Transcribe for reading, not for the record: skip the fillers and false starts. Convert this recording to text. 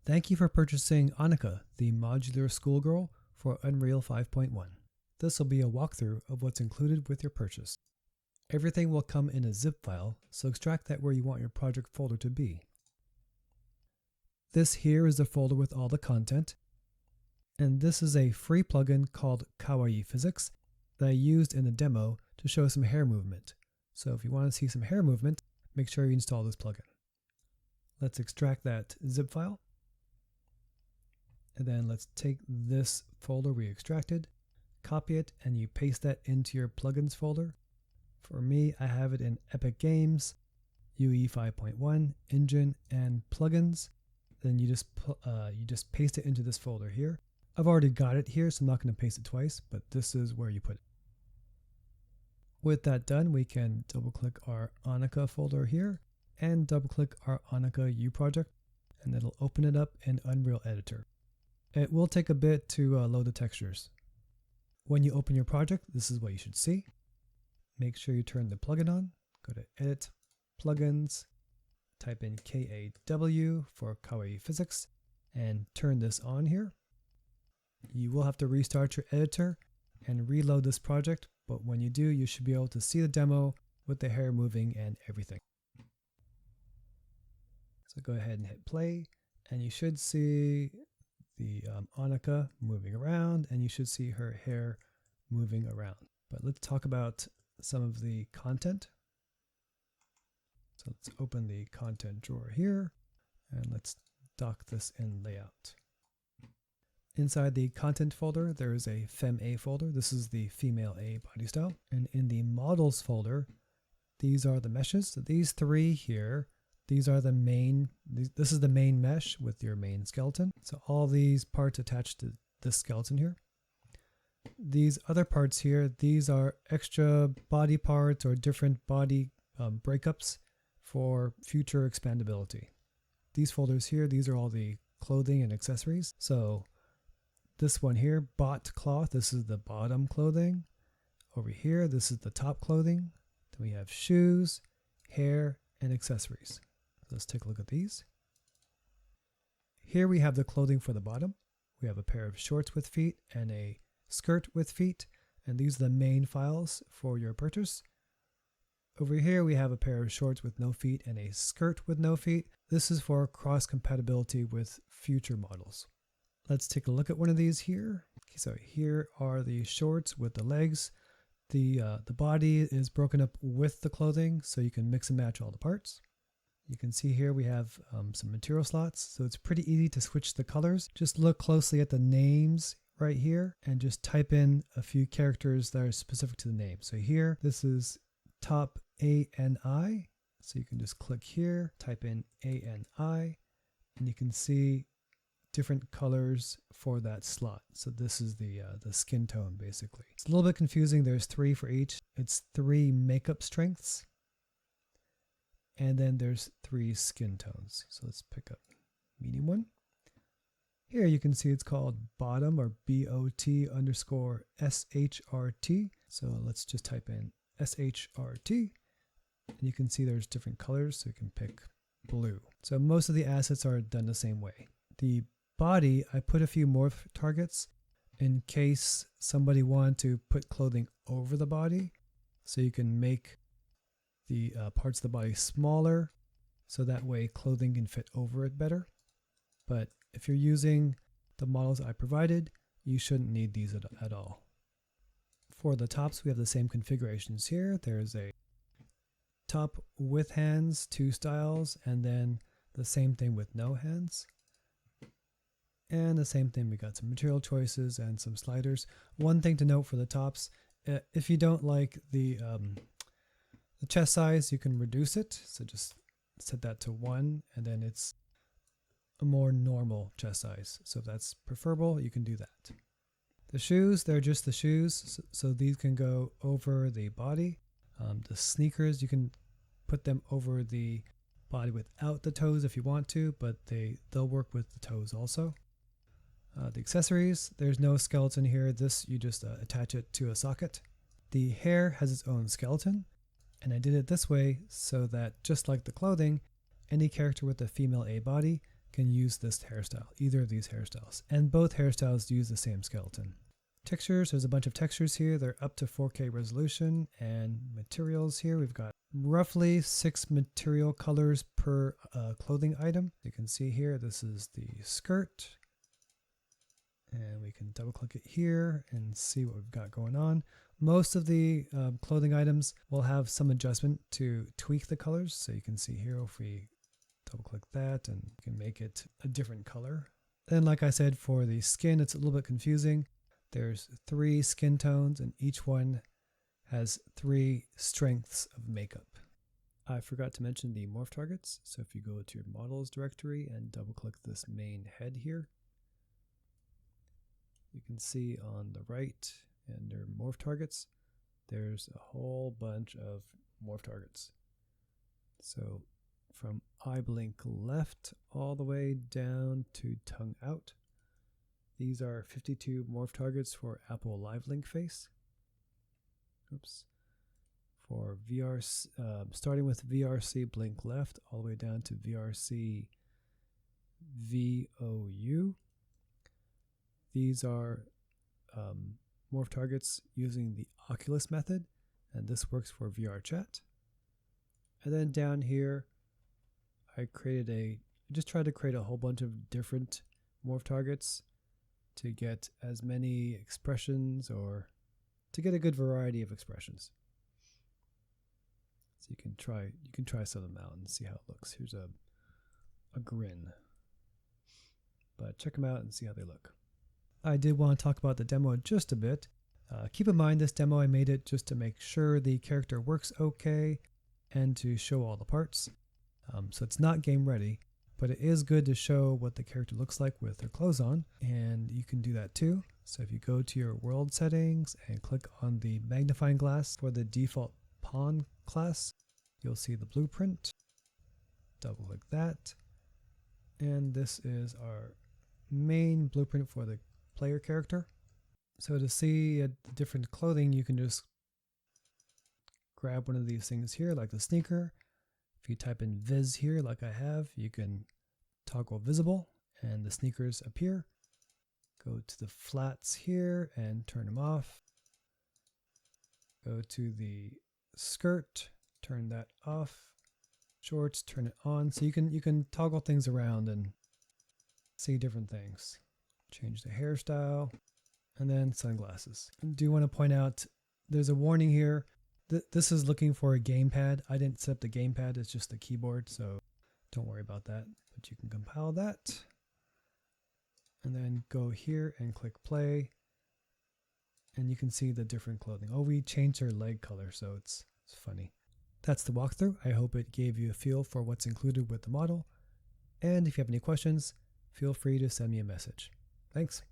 Thank you for purchasing Anika, the modular schoolgirl, for Unreal 5.1. This will be a walkthrough of what's included with your purchase. Everything will come in a zip file, so extract that where you want your project folder to be. This here is the folder with all the content, and this is a free plugin called Kawaii Physics that I used in the demo to show some hair movement. So if you want to see some hair movement, make sure you install this plugin. Let's extract that zip file. And then let's take this folder we extracted, copy it, and you paste that into your plugins folder. For me, I have it in Epic Games, UE 5.1, Engine, and Plugins. Then you just paste it into this folder here. I've already got it here, so I'm not going to paste it twice, but this is where you put it. With that done, we can double-click our Anika folder here and double-click our Anika U project, and it'll open it up in Unreal Editor. It will take a bit to load the textures. When you open your project, this is what you should see. Make sure you turn the plugin on. Go to Edit, Plugins, type in KAW for Kawaii Physics, and turn this on here. You will have to restart your editor and reload this project, but when you do, you should be able to see the demo with the hair moving and everything. So go ahead and hit play, and you should see the Anika moving around, and you should see her hair moving around. But let's talk about some of the content. So let's open the content drawer here, and let's dock this in layout. Inside the content folder, there is a Fem A folder. This is the female A body style. And in the models folder, these are the meshes. So these three here, these are the main, this is the main mesh with your main skeleton. So all these parts attached to this skeleton here. These other parts here, these are extra body parts or different body breakups for future expandability. These folders here, these are all the clothing and accessories. So this one here, bot cloth, this is the bottom clothing. Over here, this is the top clothing. Then we have shoes, hair, and accessories. Let's take a look at these. Here we have the clothing for the bottom. We have a pair of shorts with feet and a skirt with feet, and these are the main files for your purchase. Over here we have a pair of shorts with no feet and a skirt with no feet. This is for cross compatibility with future models. Let's take a look at one of these here. Okay, so here are the shorts with the legs. The body is broken up with the clothing, so you can mix and match all the parts. You can see here we have some material slots, so it's pretty easy to switch the colors. Just look closely at the names right here and just type in a few characters that are specific to the name. So here, this is top ANI. So you can just click here, type in ANI, and you can see different colors for that slot. So this is the skin tone basically. It's a little bit confusing. There's 3 for each. It's 3 makeup strengths. And then there's 3 skin tones. So let's pick up medium one. Here you can see it's called bottom or BOT_SHRT. So let's just type in SHRT. And you can see there's different colors, so you can pick blue. So most of the assets are done the same way. The body, I put a few morph targets in case somebody wanted to put clothing over the body. So you can make the parts of the body smaller, so that way clothing can fit over it better. But if you're using the models I provided, you shouldn't need these at all. For the tops, we have the same configurations here. There's a top with hands, 2 styles, and then the same thing with no hands. And the same thing, we got some material choices and some sliders. One thing to note for the tops, if you don't like the chest size, you can reduce it. So just set that to 1, and then it's a more normal chest size. So if that's preferable, you can do that. The shoes, they're just the shoes. So these can go over the body. The sneakers, you can put them over the body without the toes if you want to, but they'll work with the toes also. The accessories, there's no skeleton here. This, you just attach it to a socket. The hair has its own skeleton. And I did it this way so that, just like the clothing, any character with a female A body can use this hairstyle, either of these hairstyles. And both hairstyles use the same skeleton. Textures, there's a bunch of textures here. They're up to 4K resolution. And materials here, we've got roughly 6 material colors per clothing item. You can see here, this is the skirt. And we can double click it here and see what we've got going on. Most of the clothing items will have some adjustment to tweak the colors. So you can see here, if we double click that, and you can make it a different color. Then like I said, for the skin, it's a little bit confusing. There's 3 skin tones and each one has 3 strengths of makeup. I forgot to mention the morph targets. So if you go to your models directory and double click this main head here, you can see on the right under morph targets, there's a whole bunch of morph targets. So from eye blink left all the way down to tongue out. These are 52 morph targets for Apple Live Link face. Oops. For starting with VRC blink left all the way down to VRC VOU. These are morph targets using the Occulus method, and this works for VRchat. And then down here, I just tried to create a whole bunch of different morph targets to get as many expressions, or to get a good variety of expressions. So you can try some of them out and see how it looks. Here's a grin, but check them out and see how they look. I did want to talk about the demo just a bit. Keep in mind, this demo, I made it just to make sure the character works okay and to show all the parts. So it's not game ready, but it is good to show what the character looks like with their clothes on, and you can do that too. So if you go to your world settings and click on the magnifying glass for the default pawn class, you'll see the blueprint. Double click that, and this is our main blueprint for the player character. So to see the different clothing, you can just grab one of these things here, like the sneaker. If you type in viz here, like I have, you can toggle visible and the sneakers appear. Go to the flats here and turn them off. Go to the skirt, turn that off. Shorts, turn it on. So you can toggle things around and see different things. Change the hairstyle, and then sunglasses. I do want to point out, there's a warning here. This is looking for a gamepad. I didn't set up the gamepad, it's just the keyboard, so don't worry about that. But you can compile that, and then go here and click play, and you can see the different clothing. Oh, we changed our leg color, so it's funny. That's the walkthrough. I hope it gave you a feel for what's included with the model. And if you have any questions, feel free to send me a message. Thanks.